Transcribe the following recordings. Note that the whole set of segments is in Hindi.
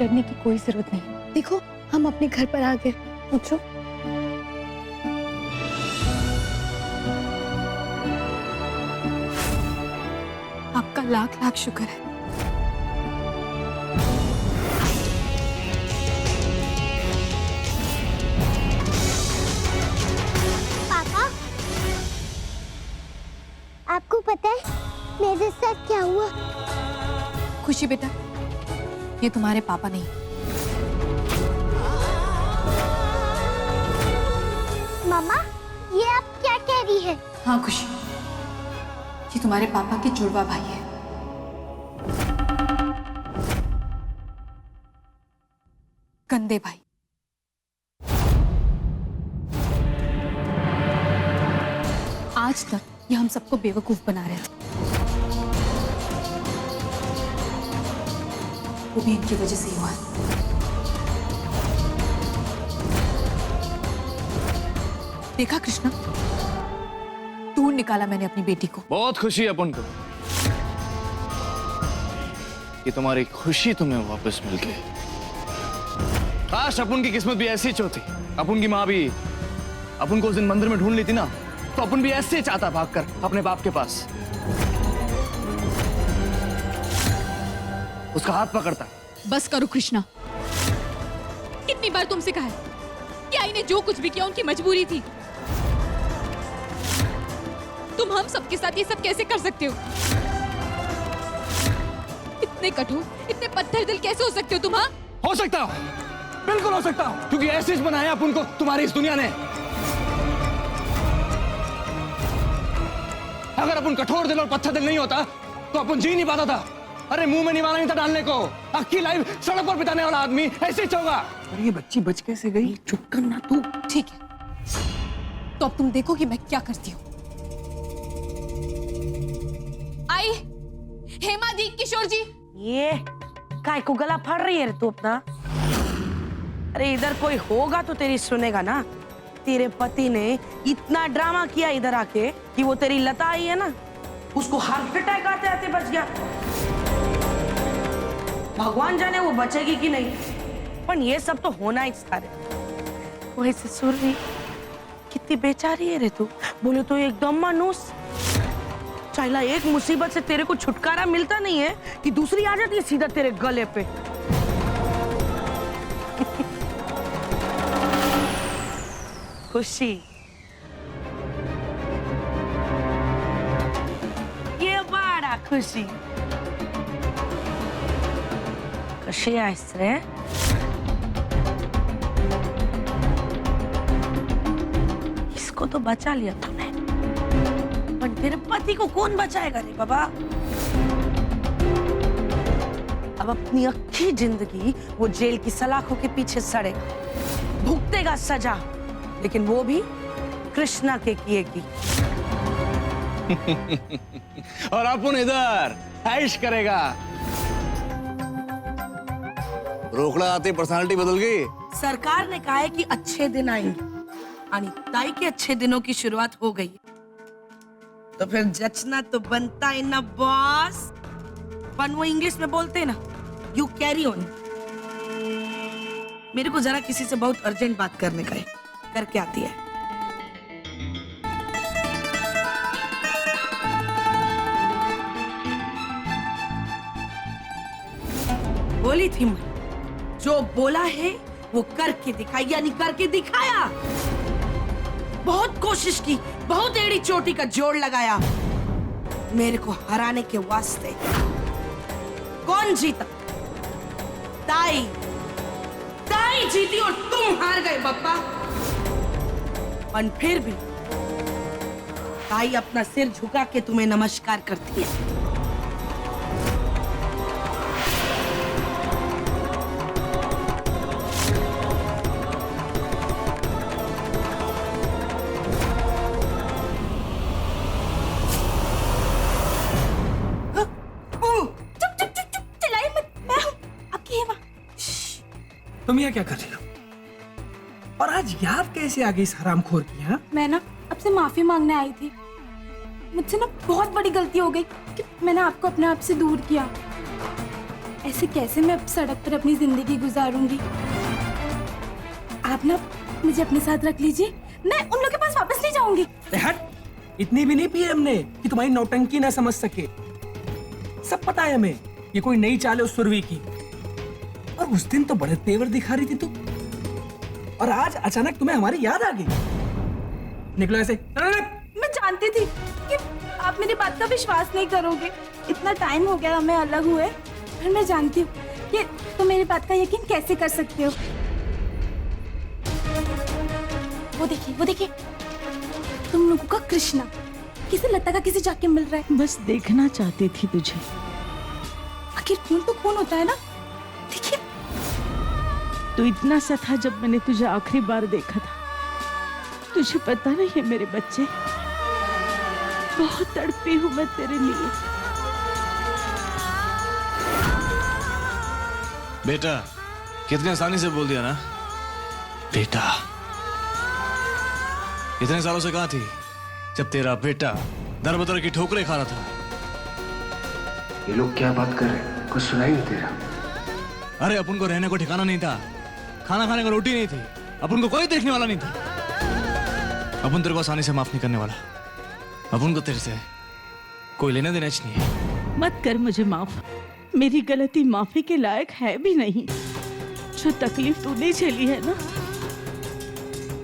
डरने की कोई जरूरत नहीं। देखो हम अपने घर पर आ गए। पूछो। आपका लाख लाख शुक्र है। पापा, आपको पता है मेरे साथ क्या हुआ? खुशी बेटा, ये तुम्हारे पापा नहीं। मामा, ये आप क्या कह रही है? हाँ खुशी, ये तुम्हारे पापा के जुड़वा भाई है। गंदे भाई। आज तक ये हम सबको बेवकूफ बना रहे थे, वो भी इनकी वजह से ही हुआ है। देखा कृष्णा, दूर निकाला मैंने अपनी बेटी को। बहुत खुशी है अपन को कि तुम्हारी खुशी तुम्हें वापस मिल गई। काश अपन की किस्मत भी ऐसी होती, अपन की माँ भी अपन को उस दिन मंदिर में ढूंढ लेती ना, तो अपन भी ऐसे चाहता भागकर अपने बाप के पास उसका हाथ पकड़ता। बस करो कृष्णा, कितनी बार तुमसे कहा है कि आई ने जो कुछ भी किया उनकी मजबूरी थी। तुम हम सबके साथ ये सब कैसे कर सकते हो? इतने कठोर, इतने पत्थर दिल कैसे हो सकते हो तुम? हाँ, हो सकता हो, बिल्कुल हो सकता हो, क्योंकि ऐसे ही बनाया अपन को तुम्हारी इस दुनिया ने। अगर अपन कठोर दिल और पत्थर दिल नहीं होता तो अपन जी नहीं पाता था। अरे मुंह में निवाला नहीं था डालने को। अक्की लाइफ सड़क पर बिताने वाला आदमी ऐसे ही होगा। अरे ये बच्ची बच कैसे गई? चुप कर ना तू। ठीक है, तो अब तुम देखो कि मैं क्या करती हूँ। आई हेमा दी, किशोर जी। ये काय को गला फाड़ रही है रे तू अपना? अरे इधर कोई होगा तो तेरी सुनेगा ना। तेरे पति ने इतना ड्रामा किया इधर आके कि वो तेरी लता आई है ना, उसको हार्ट अटैक आते आते बच गया। भगवान जाने वो बचेगी कि नहीं, पर ये सब तो होना ही था रे। वैसे सुन रही कितनी बेचारी है रे तू, बोले तो एकदम मानूस। चाइला एक मुसीबत से तेरे को छुटकारा मिलता नहीं है कि दूसरी आ जाती है सीधा तेरे गले पे। खुशी, ये बड़ा खुशी। कशी आहेस रे? इसको तो बचा लिया तूने, पर तेरे पति को कौन बचाएगा रे बाबा? अब अपनी अच्छी जिंदगी वो जेल की सलाखों के पीछे सड़ेगा, भुगतेगा सजा, लेकिन वो भी कृष्णा के किए की। और अपन इधर ऐश करेगा। रोकड़ा आते पर्सनालिटी बदल गई। सरकार ने कहा है कि अच्छे दिन आएंगे, आणि ताई के अच्छे दिनों की शुरुआत हो गई, तो फिर जचना तो बनता है ना बॉस। पर वो इंग्लिश में बोलते हैं ना, यू कैरी ऑन। मेरे को जरा किसी से बहुत अर्जेंट बात करने का है, करके आती है। बोली थी मैं, जो बोला है वो करके दिखाई, यानी करके दिखाया। बहुत कोशिश की, बहुत एड़ी चोटी का जोड़ लगाया मेरे को हराने के वास्ते। कौन जीता? ताई। ताई जीती और तुम हार गए बप्पा। और फिर भी ताई अपना सिर झुका के तुम्हें नमस्कार करती है। तुम यहाँ क्या कर रही हो? और आज याद कैसे आ गई इस हरामखोर की? हाँ, मैं ना आपसे माफी मांगने आई थी। मुझसे ना बहुत बड़ी गलती हो गई कि मैंने आपको अपने आप से दूर किया। ऐसे कैसे मैं सड़क पर अपनी जिंदगी गुजारूंगी। आप ना मुझे अपने साथ रख लीजिए, मैं उन लोगों के पास वापस नहीं जाऊंगी। हट, इतनी भी नहीं पी है हमने कि तुम्हारी नौटंकी ना समझ सके। सब पता है हमें, ये कोई नई चाल है उस सुरभि की। और उस दिन तो बड़े तेवर दिखा रही थी तू, और आज अचानक तुम्हें हमारी याद आ गई। निकलो ऐसे। मैं जानती थी कि आप मेरी बात का विश्वास नहीं करोगे। इतना टाइम हो गया हमें अलग हुए, पर मैं जानती हूँ कि तुम मेरी बात का यकीन कैसे कर सकते हो। वो देखिए तुम लोगों का कृष्णा किसी लता का किसी जाके मिल रहा है। बस देखना चाहती थी तुझे। आखिर खून तो खून होता है ना। देखिए तू इतना सा था जब मैंने तुझे आखिरी बार देखा था। तुझे पता नहीं है मेरे बच्चे, बहुत तड़पी हूं मैं तेरे लिए। बेटा, कितने आसानी से बोल दिया ना बेटा। इतने सालों से कहाँ थी जब तेरा बेटा दर बदर की ठोकरें खा रहा था। ये लोग क्या बात कर रहे हैं? कुछ सुनाई नहीं दे रहा। अरे अपन को रहने को ठिकाना नहीं था, खाना खाने को रोटी नहीं थी, अपन को कोई देखने वाला नहीं था। अपन तेरे को आसानी से माफ नहीं करने वाला। अपन को तेरे से कोई लेना देना नहीं है। मत कर मुझे माफ, मेरी गलती माफी के लायक है भी नहीं। जो तकलीफ तूने झेली है ना,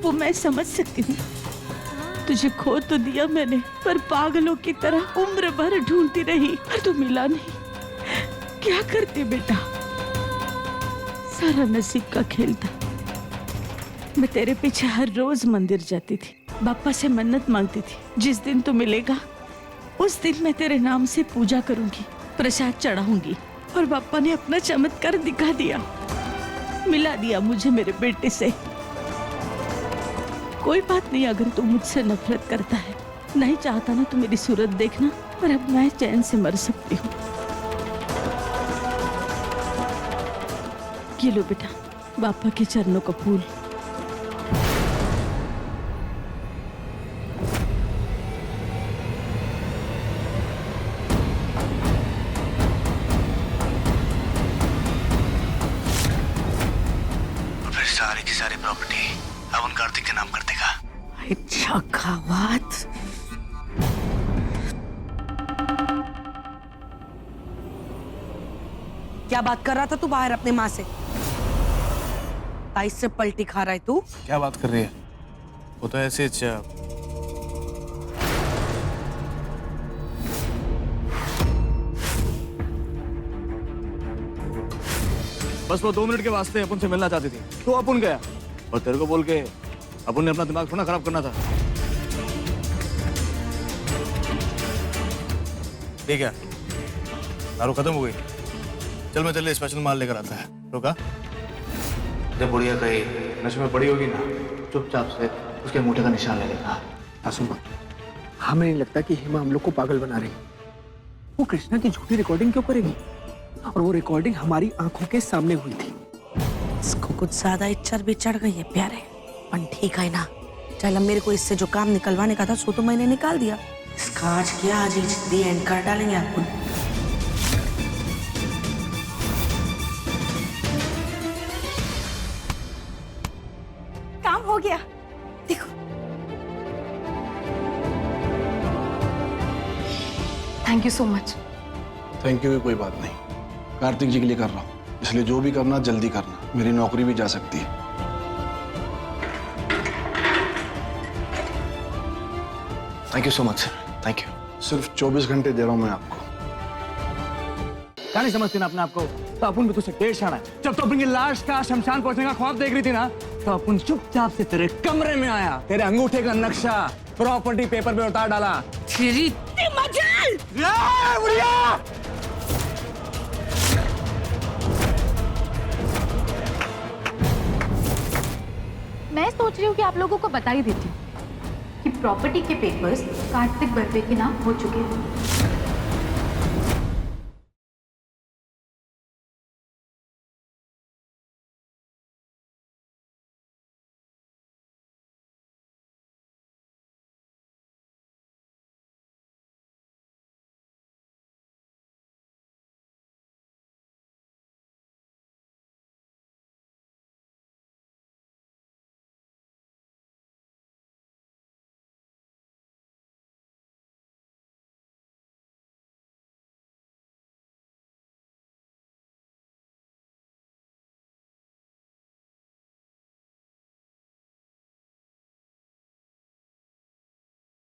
वो मैं समझ सकती हूँ। तुझे खो तो दिया मैंने, पर पागलों की तरह उम्र भर ढूंढती रही, पर तू मिला नहीं। क्या करती बेटा, सारा नसीब का खेल था। मैं तेरे पीछे हर रोज मंदिर जाती थी, बापा से मन्नत मांगती थी, जिस दिन तू मिलेगा उस दिन मैं तेरे नाम से पूजा करूंगी, प्रसाद चढ़ाऊंगी। और बापा ने अपना चमत्कार दिखा दिया, मिला दिया मुझे मेरे बेटे से। कोई बात नहीं, अगर तू मुझसे नफरत करता है, नहीं चाहता ना तू मेरी सूरत देखना, पर अब मैं चैन से मर सकती हूँ। ये लो बेटा, बापा के चरणों का फूल। सारी की सारी प्रॉपर्टी अब उन कार्तिक के नाम कर देगा। अच्छा खावात, क्या बात कर रहा था तू बाहर अपने माँ से? ताई से पलटी खा रहा है तू? क्या बात कर रही है? वो तो ऐसे बस वो 2 मिनट के वास्ते अपन से मिलना चाहती थी, तो अपन गया और तेरे को बोल के अपन ने अपना दिमाग थोड़ा खराब करना था। ठीक है, दारू खत्म हो गई। चल मैं तेरे लिए स्पेशल माल लेकर आता है। रोका? जब बुढ़िया कहीं नशे में पड़ी होगी ना, चुपचाप से उसके अंगूठे का निशान ले लेना। आसुमा, हमें नहीं लगता कि हिमा हम लोग को पागल बना रही। वो कृष्णा की झूठी रिकॉर्डिंग क्यों करेगी? और वो रिकॉर्डिंग हमारी आंखों के सामने हुई थी। इसको कुछ ज्यादा इच्छा भी चढ़ गई है प्यारे, पर ठीक है ना। चल अब मेरे को इससे जो काम निकलवाने का था सो तो मैंने निकाल दिया। इसका आज क्या आज ही एंड कर डालेंगे आपको। काम हो गया, देखो। Thank you so much. Thank you की कोई बात नहीं, कार्तिक जी के लिए कर रहा हूँ, इसलिए जो भी करना जल्दी करना, मेरी नौकरी भी जा सकती है। Thank you so much sir, thank you. सिर्फ 24 घंटे दे रहा हूँ मैं आपको। क्या नहीं समझती ना अपने आप को? तो अपन भी तुझसे ढेर शाना है। जब तो अपनी लाश का शमशान पहुंचने का ख्वाब देख रही थी ना, तो अपन चुपचाप से तेरे कमरे में आया, तेरे अंगूठे का नक्शा प्रॉपर्टी पेपर पे उतार डाला। तेरी मजाल! बुढ़िया! मैं सोच रही हूँ कि आप लोगों को बता ही देती हूँ कि प्रॉपर्टी के पेपर्स कार्तिक बर्वे के नाम हो चुके हैं।